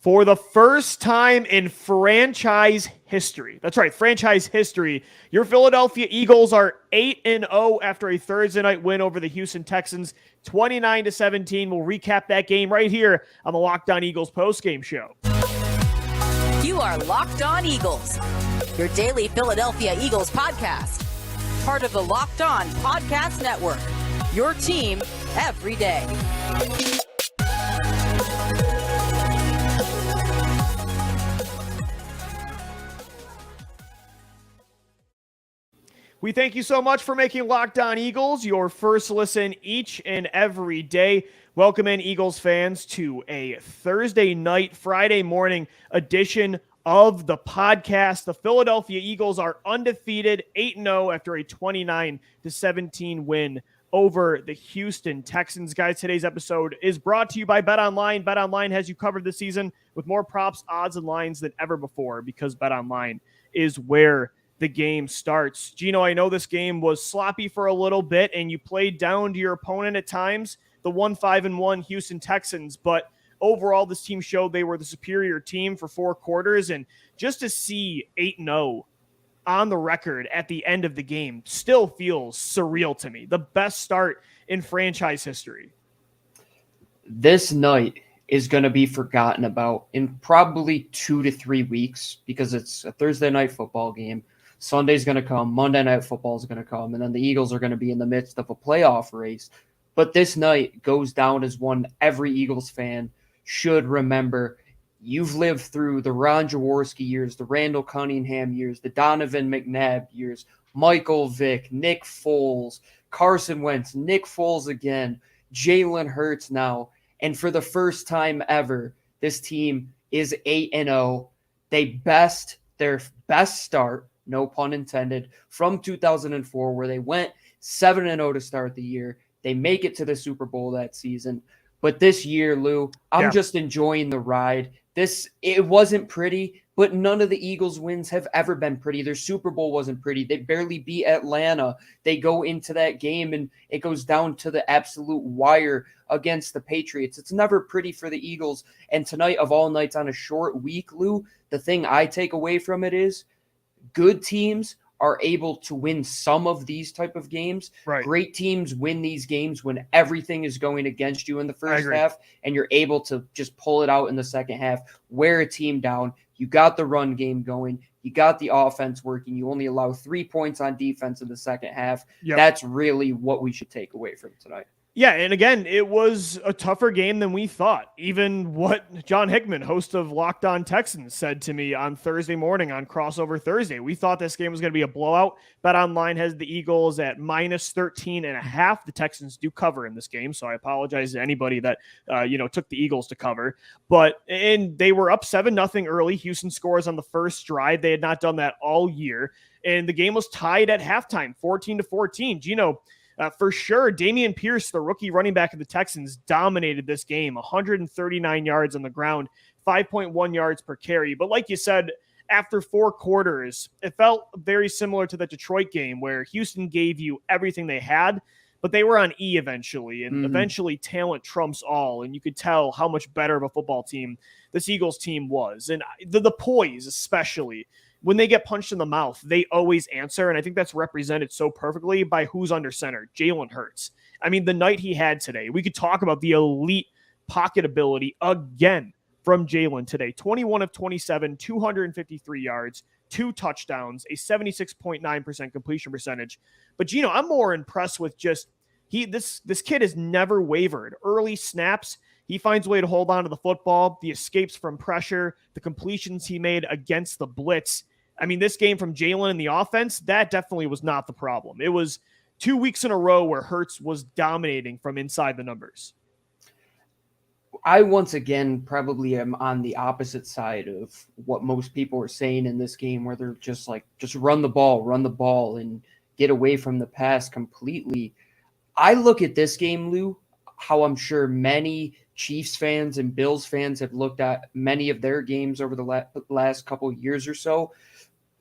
For the first time in franchise history, that's right, franchise history, your Philadelphia Eagles are 8-0 after a Thursday night win over the Houston Texans, 29-17. We'll recap that game right here on the Locked On Eagles postgame show. You are Locked On Eagles, your daily Philadelphia Eagles podcast. Part of the Locked On Podcast Network, your team every day. We thank you so much for making Locked On Eagles your first listen each and every day. Welcome in, Eagles fans, to a Thursday night, Friday morning edition of the podcast. The Philadelphia Eagles are undefeated, 8-0 after a 29-17 win over the Houston Texans. Guys, today's episode is brought to you by BetOnline. BetOnline has you covered this season with more props, odds, and lines than ever before because BetOnline is where the game starts. Gino, I know this game was sloppy for a little bit and you played down to your opponent at times, the 1-5-1 Houston Texans, but overall this team showed they were the superior team for 4 quarters, and just to see 8-0 on the record at the end of the game still feels surreal to me. The best start in franchise history. This night is going to be forgotten about in probably 2 to 3 weeks because it's a Thursday night football game. Sunday's going to come, Monday Night Football is going to come, and then the Eagles are going to be in the midst of a playoff race. But this night goes down as one every Eagles fan should remember. You've lived through the Ron Jaworski years, the Randall Cunningham years, the Donovan McNabb years, Michael Vick, Nick Foles, Carson Wentz, Nick Foles again, Jalen Hurts now. And for the first time ever, this team is 8-0. Their best start, no pun intended, from 2004, where they went 7-0 to start the year. They make it to the Super Bowl that season. But this year, Lou, I'm just enjoying the ride. It wasn't pretty, but none of the Eagles wins have ever been pretty. Their Super Bowl wasn't pretty. They barely beat Atlanta. They go into that game, and it goes down to the absolute wire against the Patriots. It's never pretty for the Eagles. And tonight, of all nights on a short week, Lou, the thing I take away from it is good teams are able to win some of these type of games. Right. Great teams win these games when everything is going against you in the first half, and you're able to just pull it out in the second half, wear a team down. You got the run game going. You got the offense working. You only allow 3 points on defense in the second half. Yep. That's really what we should take away from tonight. Yeah, and again, it was a tougher game than we thought. Even what John Hickman, host of Locked On Texans, said to me on Thursday morning on Crossover Thursday. We thought this game was going to be a blowout. BetOnline has the Eagles at -13.5. The Texans do cover in this game, so I apologize to anybody that took the Eagles to cover. And they were up 7-0 early. Houston scores on the first drive. They had not done that all year, and the game was tied at halftime, 14-14. Gino, for sure, Dameon Pierce, the rookie running back of the Texans, dominated this game, 139 yards on the ground, 5.1 yards per carry. But like you said, after 4 quarters, it felt very similar to the Detroit game where Houston gave you everything they had, but they were on E eventually, and eventually talent trumps all, and you could tell how much better of a football team this Eagles team was. And the poise, especially, when they get punched in the mouth, they always answer, and I think that's represented so perfectly by who's under center, Jalen Hurts. I mean, the night he had today, we could talk about the elite pocket ability again from Jalen today. 21 of 27, 253 yards, 2 touchdowns, a 76.9% completion percentage. But, Gino, I'm more impressed with just this kid has never wavered. Early snaps, he finds a way to hold on to the football, the escapes from pressure, the completions he made against the blitz. I mean, this game from Jalen and the offense, that definitely was not the problem. It was 2 weeks in a row where Hurts was dominating from inside the numbers. I, once again, probably am on the opposite side of what most people are saying in this game, where they're just run the ball and get away from the pass completely. I look at this game, Lou, how I'm sure many Chiefs fans and Bills fans have looked at many of their games over the last couple of years or so.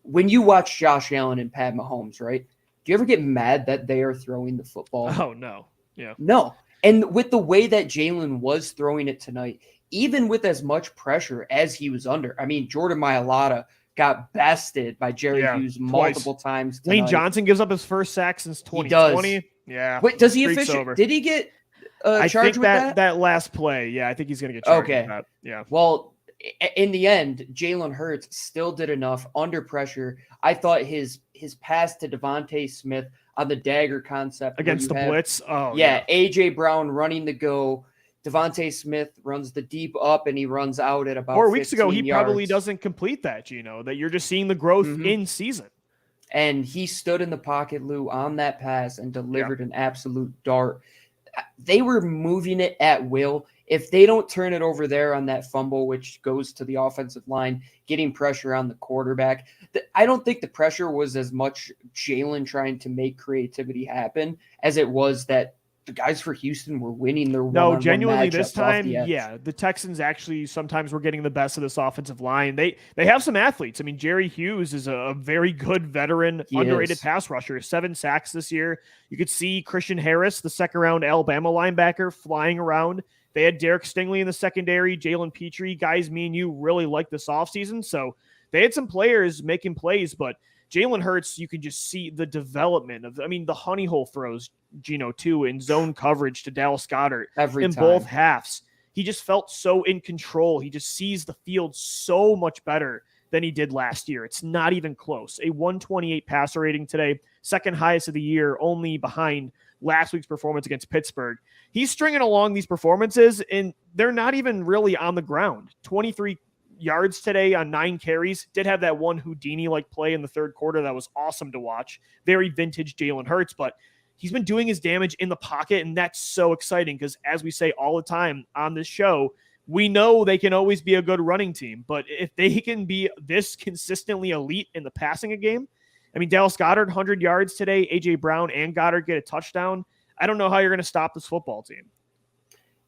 When you watch Josh Allen and Pat Mahomes, right? Do you ever get mad that they are throwing the football? Oh, no. Yeah. No. And with the way that Jalen was throwing it tonight, even with as much pressure as he was under. I mean, Jordan Mailata got bested by Jerry Hughes multiple times tonight. Lane Johnson gives up his first sack since 2020. He does. Yeah. Wait, does he officially? Did he get charged with that? That last play, yeah, I think he's going to get charged with that. Yeah. Well, in the end, Jalen Hurts still did enough under pressure. I thought his pass to Devontae Smith on the dagger concept against the blitz. Oh, yeah. AJ Brown running the go. Devontae Smith runs the deep up and he runs out at about 4 weeks ago. He yards. probably doesn't complete that, Gino, that you're just seeing the growth in season. And he stood in the pocket, Lou, on that pass and delivered an absolute dart. They were moving it at will. If they don't turn it over there on that fumble, which goes to the offensive line, getting pressure on the quarterback, I don't think the pressure was as much Jalen trying to make creativity happen as it was that the guys for Houston were winning their one-on-one genuinely this time, the the Texans actually sometimes were getting the best of this offensive line. They have some athletes. I mean, Jerry Hughes is a very good veteran, underrated pass rusher. 7 sacks this year. You could see Christian Harris, the second-round Alabama linebacker, flying around. They had Derek Stingley in the secondary, Jalen Petrie, guys me and you really like this offseason. So they had some players making plays, but Jalen Hurts, you can just see the development of, the honey hole throws, Gino, too, in zone coverage to Dallas Goedert in both halves. He just felt so in control. He just sees the field so much better than he did last year. It's not even close. A 128 passer rating today, second highest of the year, only behind last week's performance against Pittsburgh. He's stringing along these performances, and they're not even really on the ground. 23 yards today on 9 carries. Did have that one Houdini-like play in the third quarter that was awesome to watch. Very vintage Jalen Hurts, but he's been doing his damage in the pocket, and that's so exciting because, as we say all the time on this show, we know they can always be a good running team, but if they can be this consistently elite in the passing game, Dallas Goedert, 100 yards today, A.J. Brown and Goddard get a touchdown. I don't know how you're going to stop this football team.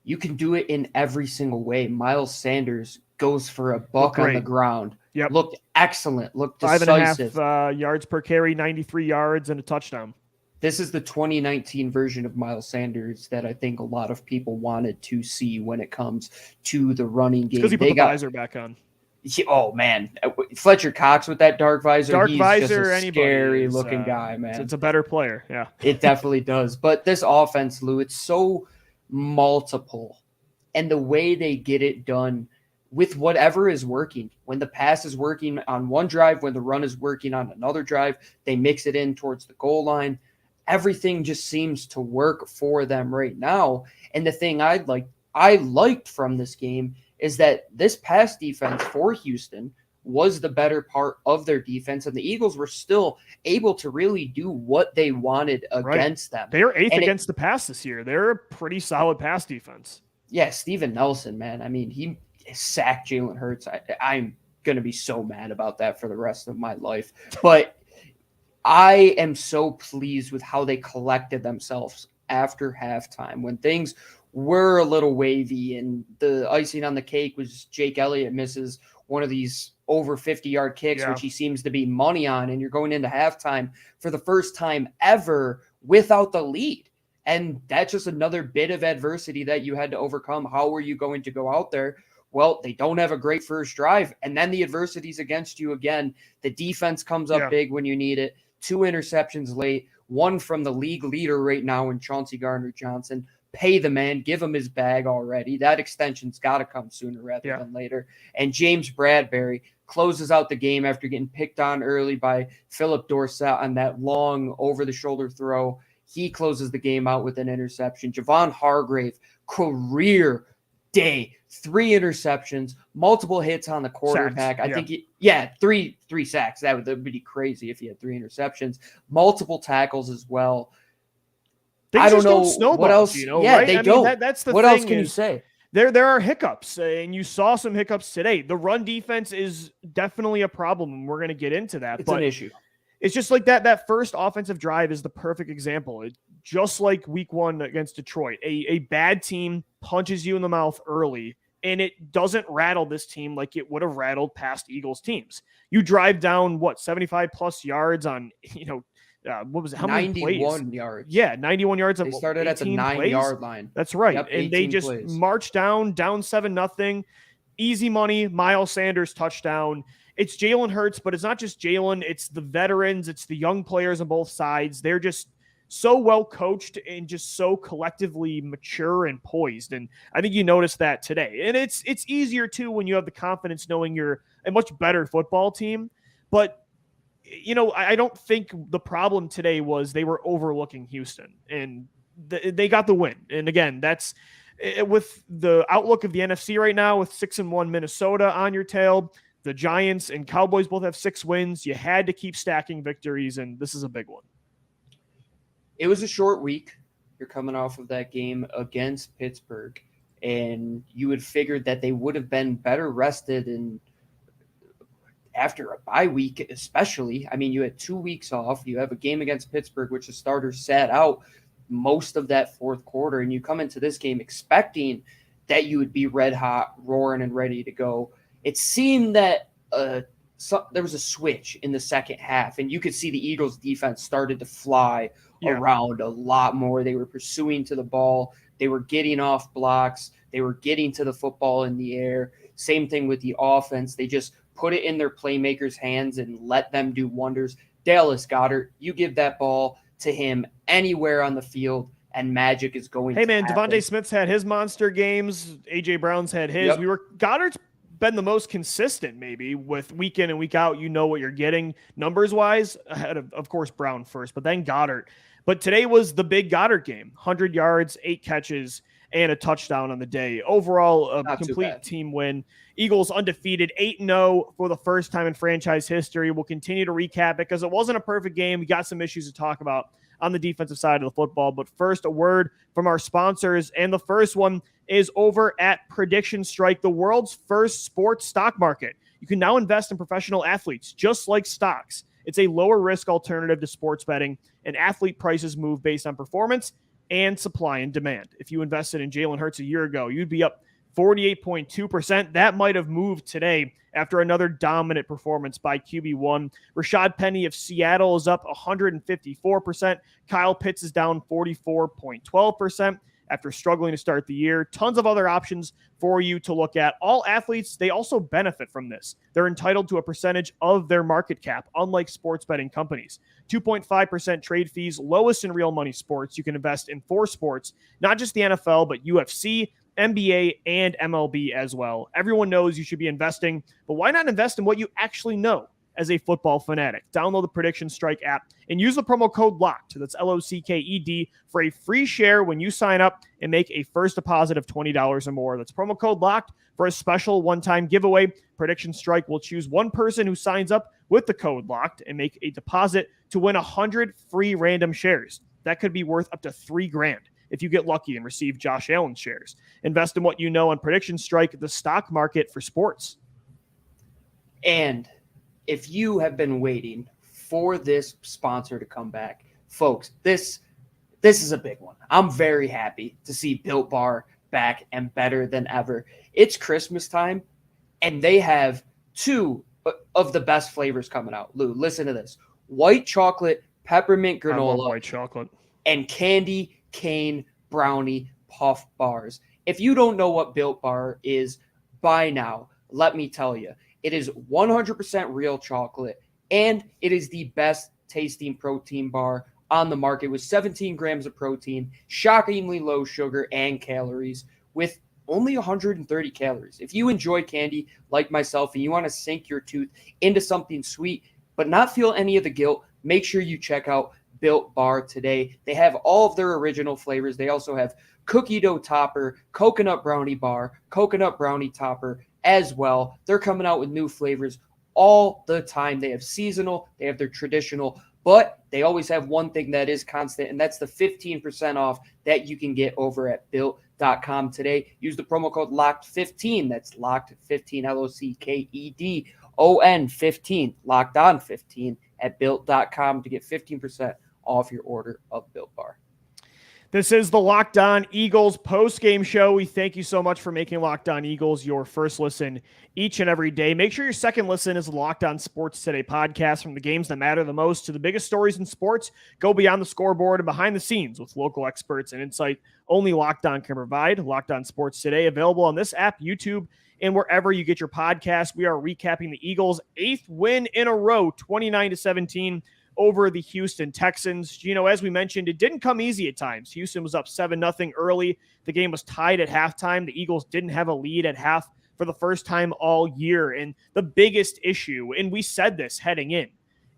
You can do it in every single way. Miles Sanders goes for a buck on the ground. Yep. Looked excellent. Looked decisive. 5.5 yards per carry, 93 yards, and a touchdown. This is the 2019 version of Miles Sanders that I think a lot of people wanted to see when it comes to the running game. Because he put the visor back on. Oh, man. Fletcher Cox with that dark visor. He's just a scary-looking guy, man. It's a better player, yeah. It definitely does. But this offense, Lou, it's so multiple. And the way they get it done with whatever is working. When the pass is working on one drive, when the run is working on another drive, they mix it in towards the goal line. Everything just seems to work for them right now. And the thing I liked from this game is that this pass defense for Houston was the better part of their defense, and the Eagles were still able to really do what they wanted against them. They're 8th against the pass this year. They're a pretty solid pass defense. Yeah, Steven Nelson, man. He sacked Jalen Hurts. I'm going to be so mad about that for the rest of my life. But I am so pleased with how they collected themselves after halftime when things were a little wavy, and the icing on the cake was Jake Elliott misses one of these over 50-yard kicks, which he seems to be money on, and you're going into halftime for the first time ever without the lead. And that's just another bit of adversity that you had to overcome. How are you going to go out there? Well, they don't have a great first drive, and then the adversity's against you again. The defense comes up big when you need it. 2 interceptions late, one from the league leader right now in Chauncey Gardner-Johnson. Pay the man, give him his bag already. That extension's got to come sooner rather than later. And James Bradbury closes out the game after getting picked on early by Philip Dorsett on that long over-the-shoulder throw. He closes the game out with an interception. Javon Hargrave, career day, 3 interceptions, multiple hits on the quarterback. Sacks, I think, three sacks. That would be crazy if he had 3 interceptions. Multiple tackles as well. I don't know what else. Right? They don't. That's the what thing. What else can you say? There are hiccups, and you saw some hiccups today. The run defense is definitely a problem, and we're going to get into that. It's an issue. It's just like that first offensive drive is the perfect example. Just like week 1 against Detroit, a bad team punches you in the mouth early, and it doesn't rattle this team like it would have rattled past Eagles teams. You drive down 75 plus yards on what was it? How many plays? 91 yards. Yeah, 91 yards. They started at the 9-yard line. That's right. Yep, and they just plays. marched down 7-0. Easy money. Miles Sanders touchdown. It's Jalen Hurts, but it's not just Jalen. It's the veterans. It's the young players on both sides. They're just so well coached and just so collectively mature and poised. And I think you noticed that today. And it's easier too when you have the confidence knowing you're a much better football team. But I don't think the problem today was they were overlooking Houston, and they got the win. And again, that's with the outlook of the NFC right now, with 6-1 Minnesota on your tail. The Giants and Cowboys both have 6 wins. You had to keep stacking victories, and this is a big one. It was a short week. You're coming off of that game against Pittsburgh, and you would figure that they would have been better rested and after a bye week, especially. I mean, you had 2 weeks off. You have a game against Pittsburgh, which the starters sat out most of that fourth quarter, and you come into this game expecting that you would be red hot, roaring, and ready to go. It seemed that there was a switch in the second half, and you could see the Eagles' defense started to fly around a lot more. They were pursuing to the ball. They were getting off blocks. They were getting to the football in the air. Same thing with the offense. They just put it in their playmakers' hands and let them do wonders. Dallas Goedert, you give that ball to him anywhere on the field, and magic is going to happen. Devontae Smith's had his monster games. A.J. Brown's had his. Yep. Goddard's been the most consistent, maybe, with week in and week out. You know what you're getting numbers-wise, ahead of course, Brown first, but then Goddard. But today was the big Goddard game. 100 yards, 8 catches, and a touchdown on the day. Overall, a complete team win. Eagles undefeated, 8-0 for the first time in franchise history. We'll continue to recap it because it wasn't a perfect game. We got some issues to talk about on the defensive side of the football. But first, a word from our sponsors. And the first one is over at Prediction Strike, the world's first sports stock market. You can now invest in professional athletes, just like stocks. It's a lower risk alternative to sports betting, and athlete prices move based on performance and supply and demand. If you invested in Jalen Hurts a year ago, you'd be up 48.2%. That might have moved today after another dominant performance by QB1. Rashad Penny of Seattle is up 154%. Kyle Pitts is down 44.12% after struggling to start the year. Tons of other options for you to look at. All athletes, they also benefit from this. They're entitled to a percentage of their market cap, unlike sports betting companies. 2.5% trade fees, lowest in real money sports. You can invest in 4 sports, not just the NFL, but UFC, NBA, and MLB as well. Everyone knows you should be investing, but why not invest in what you actually know as a football fanatic? Download the Prediction Strike app and use the promo code LOCKED, that's LOCKED, for a free share when you sign up and make a first deposit of $20 or more. That's promo code LOCKED for a special one-time giveaway. Prediction Strike will choose one person who signs up with the code LOCKED and make a deposit to win 100 free random shares. That could be worth up to $3,000 if you get lucky and receive Josh Allen shares. Invest in what you know on Prediction Strike, the stock market for sports. And if you have been waiting for this sponsor to come back, folks, this is a big one. I'm very happy to see Built Bar back and better than ever. It's Christmas time, and they have 2 of the best flavors coming out. Lou, listen to this. White chocolate, peppermint granola, I love white chocolate, and candy cane brownie puff bars. If you don't know what Built Bar is by now, let me tell you. It is 100% real chocolate, and it is the best tasting protein bar on the market with 17 grams of protein, shockingly low sugar and calories, with only 130 calories. If you enjoy candy like myself and you want to sink your tooth into something sweet but not feel any of the guilt, make sure you check out Built Bar today. They have all of their original flavors. They also have cookie dough topper, coconut brownie bar, coconut brownie topper as well. They're coming out with new flavors all the time. They have seasonal, they have their traditional, but they always have one thing that is constant, and that's the 15% off that you can get over at Built.com today. Use the promo code LOCKED15. That's LOCKED15, LOCKEDON 15, Locked On 15 at Built.com to get 15% off your order of Built Bar. This is the Locked On Eagles post-game show. We thank you so much for making Locked On Eagles your first listen each and every day. Make sure your second listen is the Locked On Sports Today podcast. From the games that matter the most to the biggest stories in sports, go beyond the scoreboard and behind the scenes with local experts and insight only Locked On can provide. Locked On Sports Today, available on this app, YouTube, and wherever you get your podcast. We are recapping the Eagles' 8th win in a row, 29-17. Over the Houston Texans. Gino, as we mentioned, it didn't come easy at times. Houston was up 7-0 early. The game was tied at halftime. The Eagles didn't have a lead at half for the first time all year. And the biggest issue, and we said this heading in,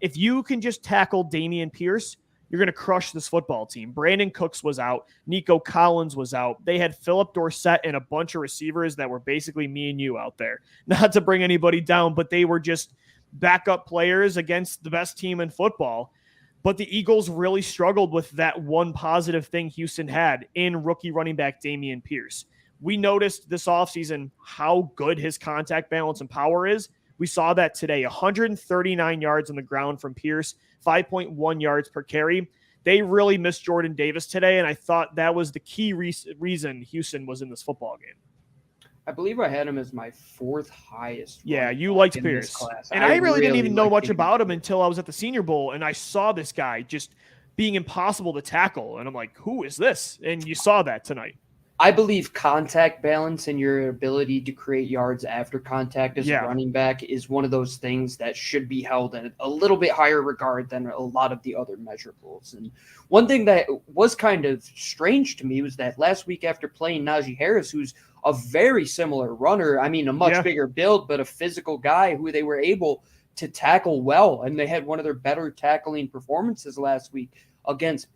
if you can just tackle Dameon Pierce, you're going to crush this football team. Brandon Cooks was out. Nico Collins was out. They had Philip Dorsett and a bunch of receivers that were basically me and you out there. Not to bring anybody down, but they were just backup players against the best team in football. But the Eagles really struggled with that one positive thing Houston had in rookie running back Dameon Pierce. We noticed this offseason how good his contact balance and power is. We saw that today, 139 yards on the ground from Pierce, 5.1 yards per carry. They really missed Jordan Davis today, and I thought that was the key reason Houston was in this football game. I believe I had him as my 4th highest. Yeah, you liked Pierce. And I really didn't even know much about him until I was at the Senior Bowl, and I saw this guy just being impossible to tackle. And I'm like, who is this? And you saw that tonight. I believe contact balance and your ability to create yards after contact as a running back is one of those things that should be held in a little bit higher regard than a lot of the other measurables. And one thing that was kind of strange to me was that last week after playing Najee Harris, who's a very similar runner, I mean, a much bigger build, but a physical guy who they were able to tackle well. And they had one of their better tackling performances last week against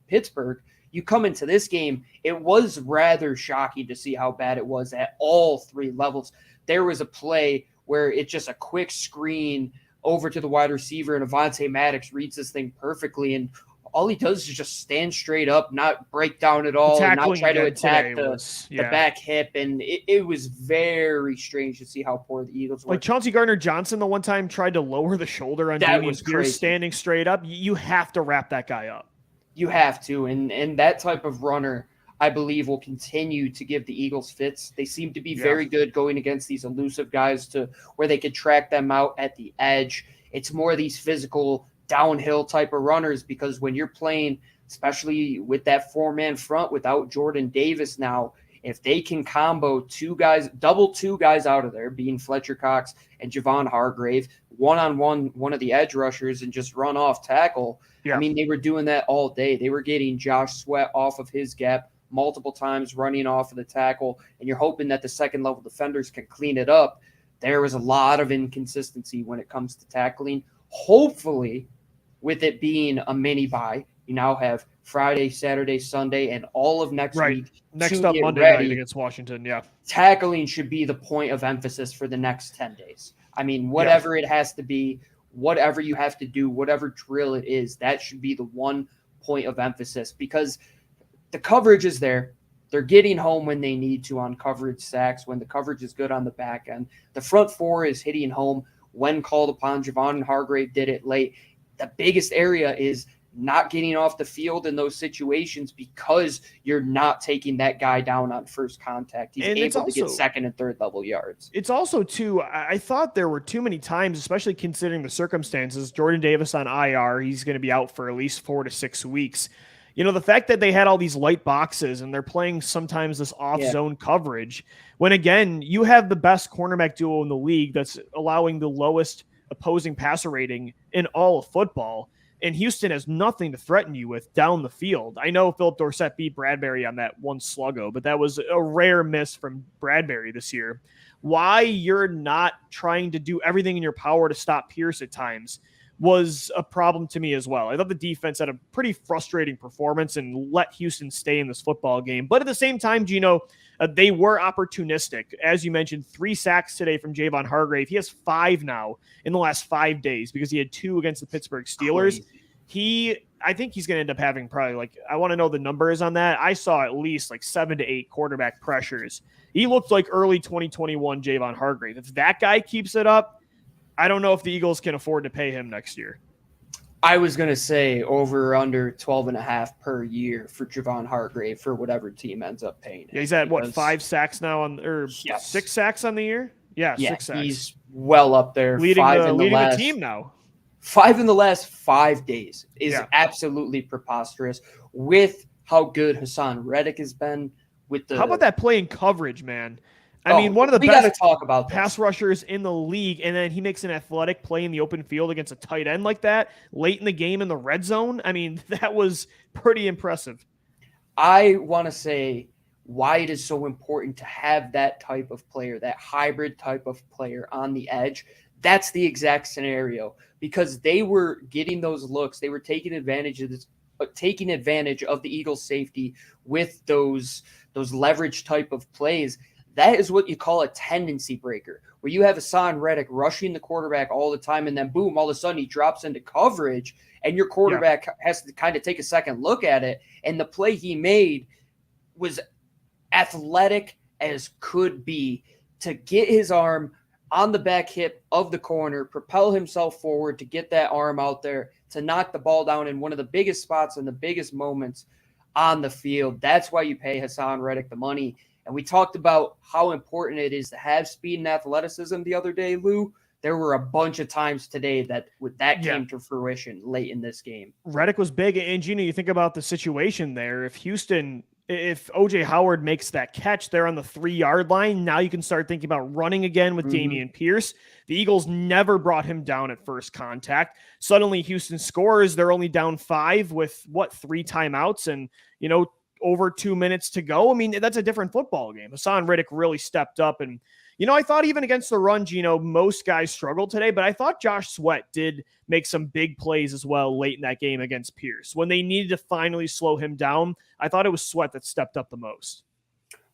Pittsburgh. You come into this game, it was rather shocking to see how bad it was at all 3 levels. There was a play where it's just a quick screen over to the wide receiver, and Avonte Maddox reads this thing perfectly, and all he does is just stand straight up, not break down at all, and not try to attack the back hip. And it was very strange to see how poor the Eagles were. Like Chauncey Gardner-Johnson the one time tried to lower the shoulder on Dameon Pierce standing straight up. You have to wrap that guy up. You have to. And that type of runner, I believe, will continue to give the Eagles fits. They seem to be very good going against these elusive guys to where they could track them out at the edge. It's more these physical downhill type of runners, because when you're playing, especially with that 4-man front without Jordan Davis now, if they can combo 2 guys, double 2 guys out of there, being Fletcher Cox and Javon Hargrave, one-on-one, one of the edge rushers, and just run off tackle. I mean, they were doing that all day. They were getting Josh Sweat off of his gap multiple times, running off of the tackle, and you're hoping that the second-level defenders can clean it up. There was a lot of inconsistency when it comes to tackling. Hopefully, with it being a mini bye, you now have Friday, Saturday, Sunday, and all of next week. Next up Monday night against Washington, Tackling should be the point of emphasis for the next 10 days. I mean, whatever it has to be, whatever you have to do, whatever drill it is, that should be the one point of emphasis, because the coverage is there. They're getting home when they need to on coverage sacks, when the coverage is good on the back end. The front 4 is hitting home when called upon. Javon Hargrave did it late. The biggest area is not getting off the field in those situations because you're not taking that guy down on first contact. He's able to get second and third level yards. It's also, too, I thought there were too many times, especially considering the circumstances. Jordan Davis on IR, he's going to be out for at least 4 to 6 weeks. You know, the fact that they had all these light boxes and they're playing sometimes this off-zone coverage, when, again, you have the best cornerback duo in the league that's allowing the lowest opposing passer rating in all of football, and Houston has nothing to threaten you with down the field. I know Philip Dorsett beat Bradbury on that one sluggo, but that was a rare miss from Bradbury this year. Why you're not trying to do everything in your power to stop Pierce at times was a problem to me as well. I thought the defense had a pretty frustrating performance and let Houston stay in this football game. But at the same time, Gino, they were opportunistic. As you mentioned, 3 sacks today from Javon Hargrave. He has 5 now in the last 5 days because he had 2 against the Pittsburgh Steelers. I think he's going to end up having probably I want to know the numbers on that. I saw at least 7 to 8 quarterback pressures. He looked like early 2021 Javon Hargrave. If that guy keeps it up, I don't know if the Eagles can afford to pay him next year. I was going to say over or under 12.5 per year for Javon Hargrave for whatever team ends up paying Yeah, him. he's at what, 5 sacks now or Yes. 6 sacks on the year? Yeah, Yeah, 6 sacks. he's well up there. Leading the team now. 5 in the last 5 days is Yeah. absolutely preposterous with how good Hassan Reddick has been with the. How about that play in coverage, man? I mean, one of the we best got to talk about pass rushers in the league, and then he makes an athletic play in the open field against a tight end like that late in the game in the red zone. I mean, that was pretty impressive. I want to say why it is so important to have that type of player, that hybrid type of player on the edge. That's the exact scenario because they were getting those looks. They were taking advantage of this, taking advantage of the Eagles' safety with those leverage type of plays. That is what you call a tendency breaker, where you have Hassan Reddick rushing the quarterback all the time, and then boom, all of a sudden he drops into coverage, and your quarterback has to kind of take a second look at it. And the play he made was athletic as could be to get his arm on the back hip of the corner, propel himself forward to get that arm out there, to knock the ball down in one of the biggest spots and the biggest moments on the field. That's why you pay Hassan Reddick the money. And we talked about how important it is to have speed and athleticism the other day, Lou. There were a bunch of times today that came to fruition late in this game. Reddick was big. And, Gino, you think about the situation there. If O.J. Howard makes that catch there on the 3-yard line, now you can start thinking about running again with Dameon Pierce. The Eagles never brought him down at first contact. Suddenly Houston scores. They're only down 5 with 3 timeouts and, over 2 minutes to go. I mean, that's a different football game. Hassan Reddick really stepped up. And, I thought even against the run, Gino, most guys struggled today, but I thought Josh Sweat did make some big plays as well late in that game against Pierce. When they needed to finally slow him down, I thought it was Sweat that stepped up the most.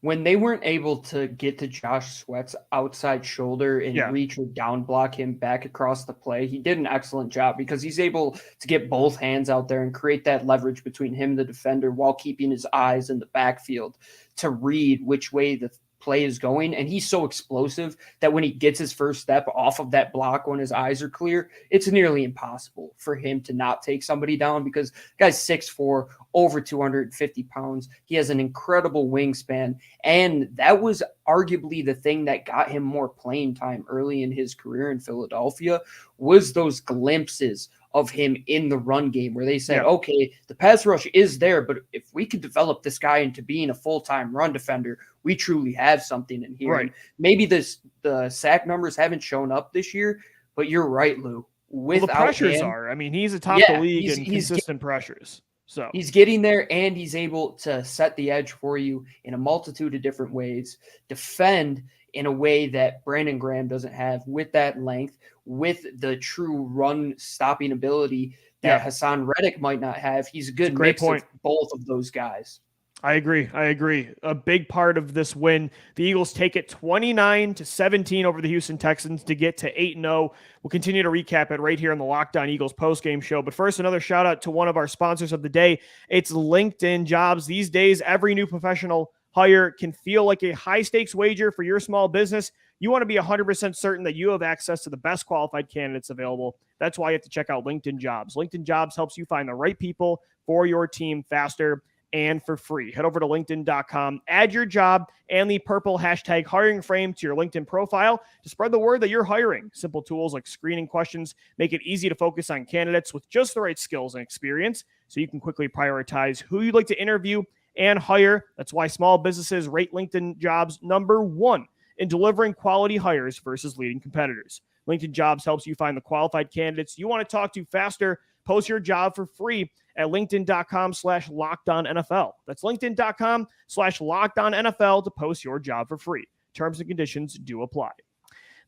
When they weren't able to get to Josh Sweat's outside shoulder and reach or down block him back across the play, he did an excellent job because he's able to get both hands out there and create that leverage between him and the defender while keeping his eyes in the backfield to read which way the play is going. And he's so explosive that when he gets his first step off of that block when his eyes are clear, it's nearly impossible for him to not take somebody down because the guy's 6'4", over 250 pounds. He has an incredible wingspan. And that was arguably the thing that got him more playing time early in his career in Philadelphia was those glimpses of him in the run game where they said, okay, the pass rush is there, but if we could develop this guy into being a full-time run defender, we truly have something in here. Right. Maybe the sack numbers haven't shown up this year, but you're right, Lou. The pressures are. I mean, he's atop the league in consistent pressures. So he's getting there, and he's able to set the edge for you in a multitude of different ways, defend in a way that Brandon Graham doesn't have with that length, with the true run stopping ability that Hassan Reddick might not have. He's a good mix of both of those guys. I agree. A big part of this win, the Eagles take it 29-17 over the Houston Texans to get to 8-0. We'll continue to recap it right here on the Locked On Eagles postgame show. But first, another shout out to one of our sponsors of the day. It's LinkedIn Jobs. These days, every new professional hire can feel like a high-stakes wager for your small business. You want to be 100% certain that you have access to the best qualified candidates available. That's why you have to check out LinkedIn Jobs. LinkedIn Jobs helps you find the right people for your team faster and for free. Head over to LinkedIn.com, add your job and the purple hashtag hiring frame to your LinkedIn profile to spread the word that you're hiring. Simple tools like screening questions make it easy to focus on candidates with just the right skills and experience so you can quickly prioritize who you'd like to interview and hire. That's why small businesses rate LinkedIn Jobs number 1 in delivering quality hires versus leading competitors. LinkedIn Jobs helps you find the qualified candidates you want to talk to faster. Post your job for free at linkedin.com/lockedonnfl. That's linkedin.com/lockedonnfl to post your job for free. Terms and conditions do apply.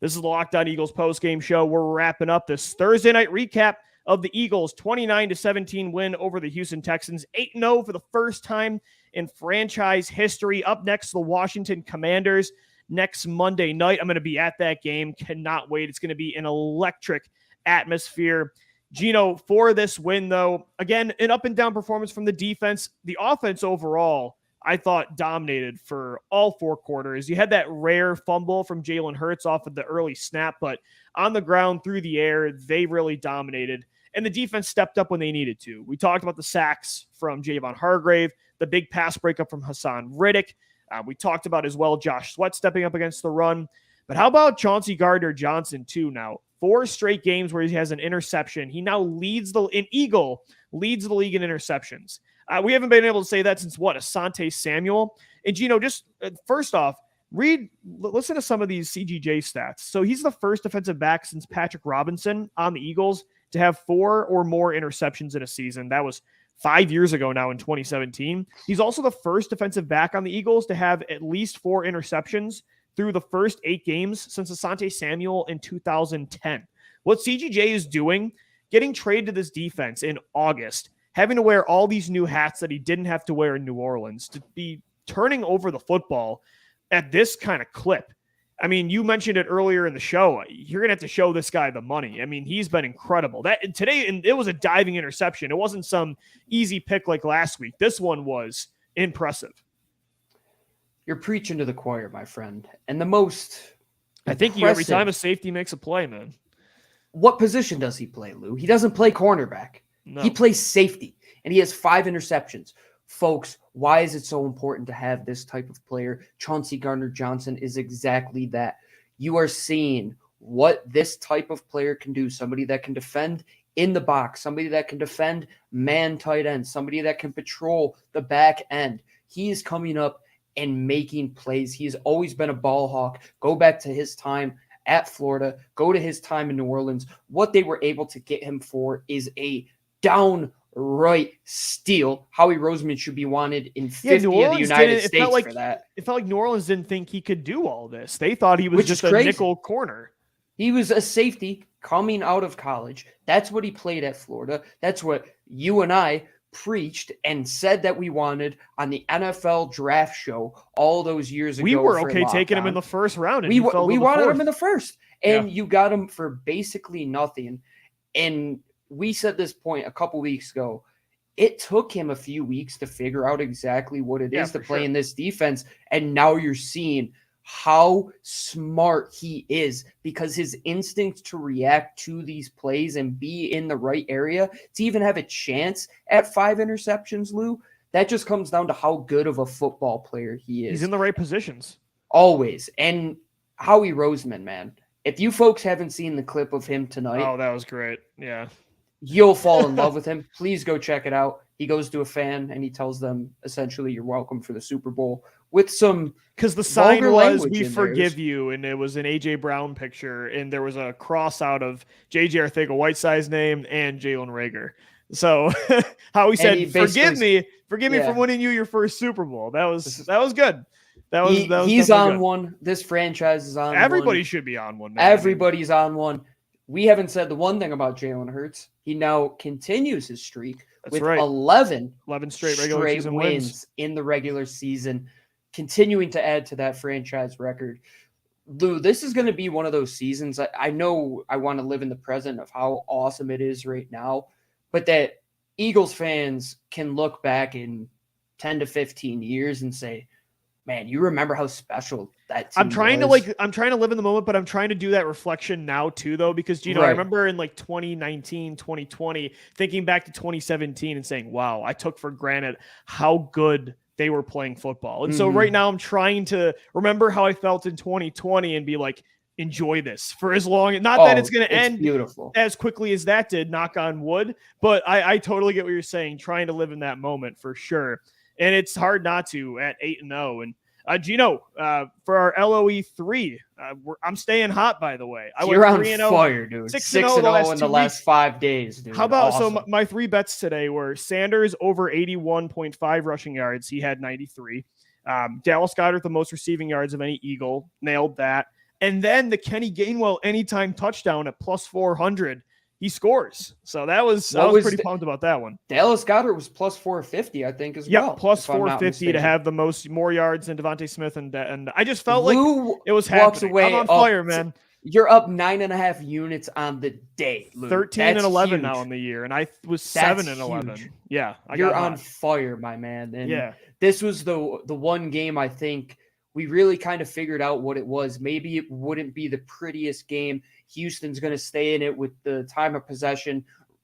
This is the Locked On Eagles postgame show. We're wrapping up this Thursday night recap of the Eagles' 29-17 win over the Houston Texans. 8-0 for the first time in franchise history. Up next, the Washington Commanders next Monday night. I'm going to be at that game. Cannot wait. It's going to be an electric atmosphere. Gino, for this win, though, again, an up and down performance from the defense. The offense overall, I thought, dominated for all 4 quarters. You had that rare fumble from Jalen Hurts off of the early snap, but on the ground, through the air, they really dominated. and the defense stepped up when they needed to. We talked about the sacks from Javon Hargrave, the big pass breakup from Hassan Riddick. We talked about as well Josh Sweat stepping up against the run. But how about Chauncey Gardner-Johnson too now? 4 straight games where he has an interception. He now leads the league in interceptions. We haven't been able to say that since Asante Samuel. And Gino, just first off, listen to some of these CGJ stats. So he's the first defensive back since Patrick Robinson on the Eagles to have 4 or more interceptions in a season. That was 5 years ago now in 2017. He's also the first defensive back on the Eagles to have at least 4 interceptions through the first 8 games since Asante Samuel in 2010. What CGJ is doing, getting traded to this defense in August, having to wear all these new hats that he didn't have to wear in New Orleans, to be turning over the football at this kind of clip. I mean, you mentioned it earlier in the show. You're going to have to show this guy the money. I mean, he's been incredible. That today, and it was a diving interception. It wasn't some easy pick like last week. This one was impressive. You're preaching to the choir, my friend. And the most I think every time a safety makes a play, man. What position does he play, Lou? He doesn't play cornerback. No. He plays safety, and he has 5 interceptions. Folks, why is it so important to have this type of player? Chauncey Gardner-Johnson is exactly that. You are seeing what this type of player can do. Somebody that can defend in the box, somebody that can defend man tight end, somebody that can patrol the back end. He is coming up and making plays. He has always been a ball hawk. Go back to his time at Florida. Go to his time in New Orleans. What they were able to get him for is a downright steal. Howie Roseman should be wanted in 50 of the United States for that. It felt like New Orleans didn't think he could do all this. They thought he was just a nickel corner. He was a safety coming out of college. That's what he played at Florida. That's what you and I preached and said that we wanted on the NFL draft show all those years ago. We were okay taking him in the first round. And we wanted him in the first. And Yeah. you got him for basically nothing. And we said this point a couple weeks ago. It took him a few weeks to figure out exactly what it is to play in this defense. And now you're seeing how smart he is, because his instinct to react to these plays and be in the right area to even have a chance at 5 interceptions, Lou, that just comes down to how good of a football player he is. He's in the right positions. Always. And Howie Roseman, man, if you folks haven't seen the clip of him tonight, Oh, that was great. Yeah. you'll fall in love with him. Please go check it out. He goes to a fan and he tells them essentially, "You're welcome for the Super Bowl," with some, because the sign vulgar was language "We in forgive theirs. you," and it was an AJ Brown picture, and there was a cross out of JJ Arcega-Whiteside's name and Jalen Reagor. So how he said, he forgive me Yeah. for winning you your first Super Bowl. That was good. That was he's definitely on good. one. This franchise is on Everybody one. should be on one. Man. Everybody's on one. We haven't said the one thing about Jalen Hurts. He now continues his streak That's with right. 11 straight regular season wins. in the regular season, continuing to add to that franchise record. Lou, this is going to be one of those seasons. I know I want to live in the present of how awesome it is right now, but that Eagles fans can look back in 10 to 15 years and say, man, you remember how special that team I'm trying was? to live in the moment, but I'm trying to do that reflection now too, though, because, I Right. remember in 2019, 2020, thinking back to 2017 and saying, wow, I took for granted how good they were playing football. And so right now I'm trying to remember how I felt in 2020 and be like, enjoy this for as long, not that it's going to end beautiful as quickly as that did, knock on wood, but I totally get what you're saying, trying to live in that moment for sure. And it's hard not to at 8-0. And Gino, for our LOE 3, I'm staying hot, by the way. You're on fire, dude. 6-0 in the last 5 days, dude. How about, awesome. so my 3 bets today were Sanders over 81.5 rushing yards. He had 93. Dallas Goedert, the most receiving yards of any Eagle, nailed that. And then the Kenny Gainwell anytime touchdown at plus 400. He scores. So I was pretty pumped about that one. Dallas Goedert was plus 450, I think, as well. Yeah, plus 450 to have more yards than Devontae Smith, and I just felt Lou like it was walks happening. away I'm on fire, man. You're up 9.5 units on the day, Lou. 13 That's and 11 huge. now in the year, and I was That's 7 and 11. huge. Yeah, You're on fire, my man. And yeah, this was the one game I think we really kind of figured out what it was. Maybe it wouldn't be the prettiest game. Houston's going to stay in it with the time of possession.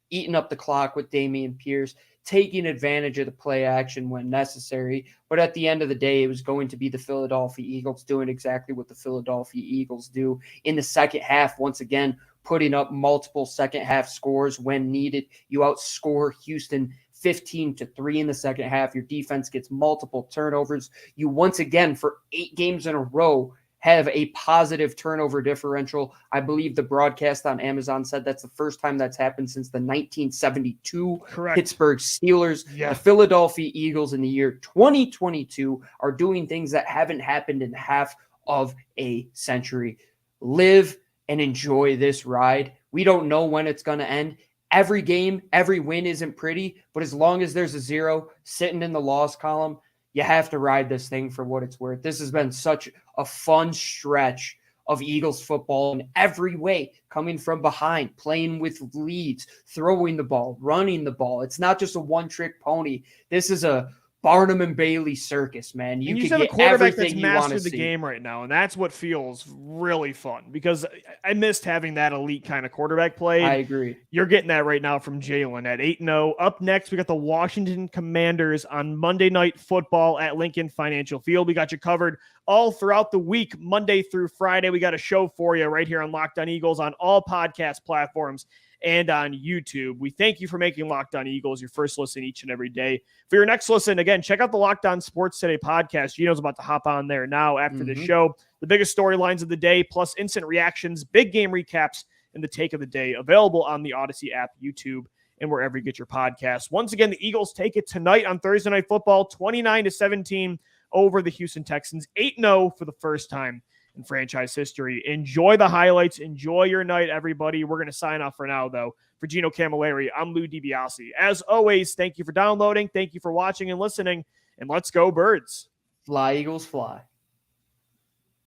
eating up the clock with Dameon Pierce, taking advantage of the play action when necessary. But at the end of the day, it was going to be the Philadelphia Eagles doing exactly what the Philadelphia Eagles do in the second half. Once again, putting up multiple second half scores when needed. You outscore Houston 15-3 in the second half. Your defense gets multiple turnovers. You once again, for 8 games in a row, have a positive turnover differential. I believe the broadcast on Amazon said that's the first time that's happened since the 1972 Correct. Pittsburgh Steelers. Yeah. The Philadelphia Eagles in the year 2022 are doing things that haven't happened in half of a century. Live and enjoy this ride. We don't know when it's going to end. Every game, every win isn't pretty, but as long as there's a 0 sitting in the loss column, you have to ride this thing for what it's worth. This has been such a fun stretch of Eagles football in every way, coming from behind, playing with leads, throwing the ball, running the ball. It's not just a one-trick pony. This is a Barnum and Bailey circus, man. You can have a get quarterback that's everything you want to mastered the see. game right now, and that's what feels really fun because I missed having that elite kind of quarterback play. I agree. You're getting that right now from Jalen at 8-0. Up next, we got the Washington Commanders on Monday Night Football at Lincoln Financial Field. We got you covered all throughout the week, Monday through Friday. We got a show for you right here on Locked On Eagles on all podcast platforms and on YouTube. We thank you for making Locked On Eagles your first listen each and every day. For your next listen, again, check out the Locked On Sports Today podcast. Gino's about to hop on there now after the show. The biggest storylines of the day, plus instant reactions, big game recaps, and the take of the day, available on the Odyssey app, YouTube, and wherever you get your podcasts. Once again, the Eagles take it tonight on Thursday Night Football, 29-17 over the Houston Texans, 8-0 for the first time in franchise history. Enjoy the highlights. Enjoy your night, everybody. We're going to sign off for now, though. For Gino Camilleri, I'm Lou DiBiase. As always, thank you for downloading. Thank you for watching and listening. And let's go, Birds. Fly, Eagles, fly.